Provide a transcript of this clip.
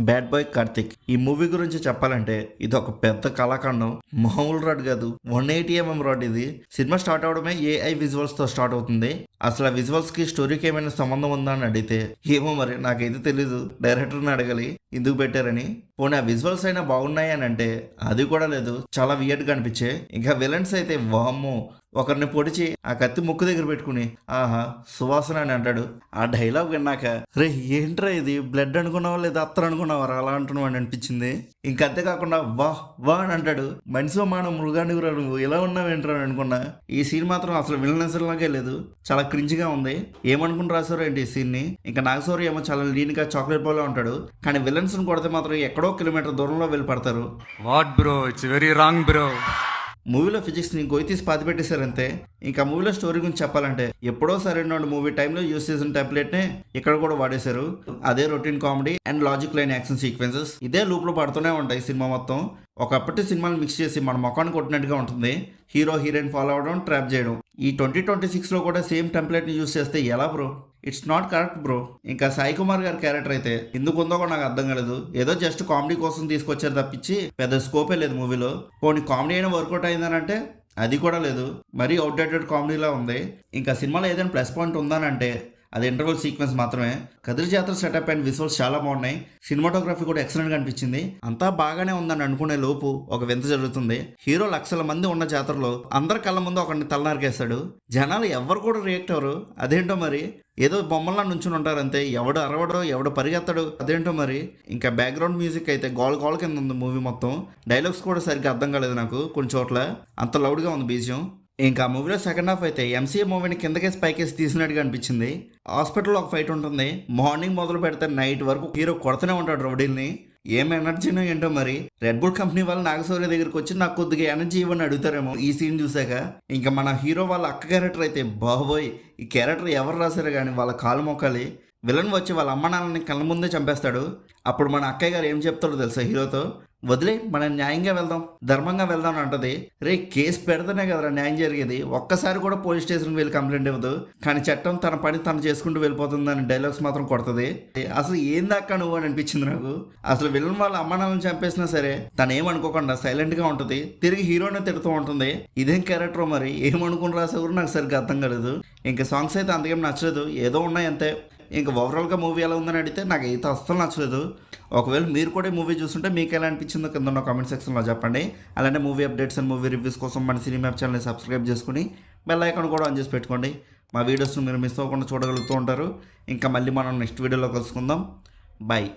Bad boy Karthik. ఈ movie గురించి చెప్పాలంటే ఇది ఒక పెద్ద కళాఖండం. మామూలు రాడ్ కాదు, 180mm రాడ్. ఇది సినిమా స్టార్ట్ అవడమే ఏఐ విజువల్స్ తో స్టార్ట్ అవుతుంది. అసలు ఆ విజువల్స్ కి స్టోరీకి ఏమైనా సంబంధం ఉందా అని అడిగితే ఏమో మరి నాకైతే తెలీదు. డైరెక్టర్ని అడగాలి ఎందుకు పెట్టారని. పోనీ ఆ విజువల్స్ అయినా బాగున్నాయి అని అంటే అది కూడా లేదు, చాలా వియర్డ్ గా అనిపించే. ఇంకా విలన్స్ అయితే వామ్మో, ఒకరిని పొడిచి ఆ కత్తి ముక్కు దగ్గర పెట్టుకుని ఆహా సువాసన అని అంటాడు. ఆ డైలాగ్ విన్నాక రే ఏంట్రా ఇది, బ్లడ్ అనుకున్నావా లేదా అత్తరు అనుకున్నావా అలా అంటున్నావు అని అనిపించింది. ఇంకా అంతేకాకుండా వా వా అని అంటాడు. మనిషిలో మానవ మృగానికి రా నువ్వు ఇలా ఉన్నావు ఏంట్రా అని అనుకున్నా. ఈ సీన్ మాత్రం అసలు విలనెస్ లాగే లేదు, చాలా క్రింజ్గా ఉంది. ఏమనుకుని రాశారు ఏంటి ఈ సీన్ ని. ఇంకా నాగశౌర్య ఏమో చాలా లీన్ గా చాక్లెట్ బాల్ ఉంటాడు, కానీ విలన్స్ ని కొడితే మాత్రం ఎక్కడో కిలోమీటర్ దూరంలో వెళ్ళి పడతారు. What bro, it's very wrong bro. మూవీలో ఫిజిక్స్ ని గొయ్యి తీసి పాతి పెట్టేశారంతే. ఇంకా మూవీలో స్టోరీ గురించి చెప్పాలంటే ఎప్పుడో సరైన మూవీ టైంలో యూస్ చేసిన టెంప్లెట్ నే ఇక్కడ కూడా వాడేశారు. అదే routine comedy and logic line action sequences ఇదే లూప్ లో పడుతూనే ఉంటాయి సినిమా మొత్తం. ఒకప్పటి సినిమాలు మిక్స్ చేసి మన ముఖాన్ని కొట్టినట్టుగా ఉంటుంది. హీరో హీరోయిన్ ఫాలో అవడం, ట్రాప్ చేయడం. ఈ 2026లో కూడా సేమ్ టెంప్లెట్ ని యూస్ చేస్తే ఎలా bro? It's not correct bro. ఇంకా సాయి కుమార్ గారి క్యారెక్టర్ అయితే ఎందుకు ఉందో కూడా నాకు అర్థం కాలేదు. ఏదో జస్ట్ కామెడీ కోసం తీసుకొచ్చారు తప్పించి పెద్ద స్కోపే లేదు మూవీలో. పోనీ కామెడీ అయినా వర్కౌట్ అయిందనంటే అది కూడా లేదు, మరీ అవుట్డేటెడ్ కామెడీలా ఉంది. ఇంకా సినిమాలో ఏదైనా ప్లస్ పాయింట్ ఉందనంటే అది ఇంటర్వల్ సీక్వెన్స్ మాత్రమే. కదిరి జాతర సెటప్ అండ్ విజువల్స్ చాలా బాగున్నాయి. సినిమాటోగ్రఫీ కూడా ఎక్సలెంట్ గా అనిపించింది. అంతా బాగానే ఉందని అనుకునే లోపు ఒక వింత జరుగుతుంది. హీరో లక్షల మంది ఉన్న జాతరలో అందరి కళ్ళ ముందు ఒకరిని తలనరికేస్తాడు. జనాలు ఎవరు కూడా రియాక్ట్ అవ్వరు. అదేంటో మరి, ఏదో బొమ్మల్లా నుంచుని ఉంటారు అంతే. ఎవడు అరవడో ఎవడు పరిగెత్తడు, అదేంటో మరి. ఇంకా బ్యాక్గ్రౌండ్ మ్యూజిక్ అయితే గోల్ గోల్ కింద ఉంది మూవీ మొత్తం. డైలాగ్స్ కూడా సరిగ్గా అర్థం కాలేదు నాకు కొన్ని చోట్ల, అంత లౌడ్గా ఉంది బీజియం. ఇంకా మూవీలో సెకండ్ హాఫ్ అయితే ఎంసీఏ మూవీని కిందకేసి పైకేసి తీసినట్టుగా అనిపించింది. హాస్పిటల్లో ఒక ఫైట్ ఉంటుంది. మార్నింగ్ మొదలు పెడితే నైట్ వరకు హీరో కొడుతూనే ఉంటాడు రౌడీల్ని. ఏం ఎనర్జీనో ఏంటో మరి. రెడ్ బుల్ కంపెనీ వాళ్ళు నాగశౌర్య దగ్గరికి వచ్చి నాకు కొద్దిగా ఎనర్జీ ఇవ్వని అడుగుతారేమో ఈ సీన్ చూసాక. ఇంకా మన హీరో వాళ్ళ అక్క క్యారెక్టర్ అయితే బాబోయ్, ఈ క్యారెక్టర్ ఎవరు రాశారు కానీ వాళ్ళ కాలు మొక్కాలి. విలన్ వచ్చి వాళ్ళ అమ్మ నాన్నని కళ్ళ ముందే చంపేస్తాడు. అప్పుడు మన అక్కయ్య గారు ఏం చెప్తాడో తెలుసా హీరోతో, వదిలే మనం న్యాయంగా వెళ్దాం, ధర్మంగా వెళ్దాం అని అంటది. రే కేసు పెడితేనే కదరా న్యాయం జరిగేది, ఒక్కసారి కూడా పోలీస్ స్టేషన్కి వెళ్ళి కంప్లైంట్ ఇవ్వదు, కానీ చట్టం తన పని తను చేసుకుంటూ వెళ్ళిపోతుందని డైలాగ్స్ మాత్రం కొడుతుంది. అసలు ఏందాకా నువ్వు అని అనిపించింది నాకు. అసలు విలన్ వాళ్ళ అమ్మ నాన్నని చంపేసినా సరే తను ఏమనుకోకుండా సైలెంట్ గా ఉంటుంది, తిరిగి హీరోని తిడుతూ ఉంటుంది. ఇదేం క్యారెక్టర్ మరి, ఏమనుకుని రాసేవారు నాకు సరిగ్గా అర్థం కాలేదు. ఇంకా సాంగ్స్ అయితే అంతకేం నచ్చలేదు, ఏదో ఉన్నాయి అంతే. ఇంకా ఓవరాల్గా మూవీ ఎలా ఉందని అడిగితే నాకు అయితే అస్సలు నచ్చలేదు. ఒకవేళ మీరు కూడా ఈ మూవీ చూస్తుంటే మీకు ఎలా అనిపించిందో కింద ఉన్న కామెంట్ సెక్షన్లో చెప్పండి. అలానే movie updates and movie reviews కోసం మన సినిమా ఛానల్ని సబ్స్క్రైబ్ చేసుకుని బెల్ ఐకాన్ కూడా ఆన్ చేసి పెట్టుకోండి. మా వీడియోస్ని మీరు మిస్ అవ్వకుండా చూడగలుగుతూ ఉంటారు. ఇంకా మళ్ళీ మనం నెక్స్ట్ వీడియోలో కలుసుకుందాం. బాయ్.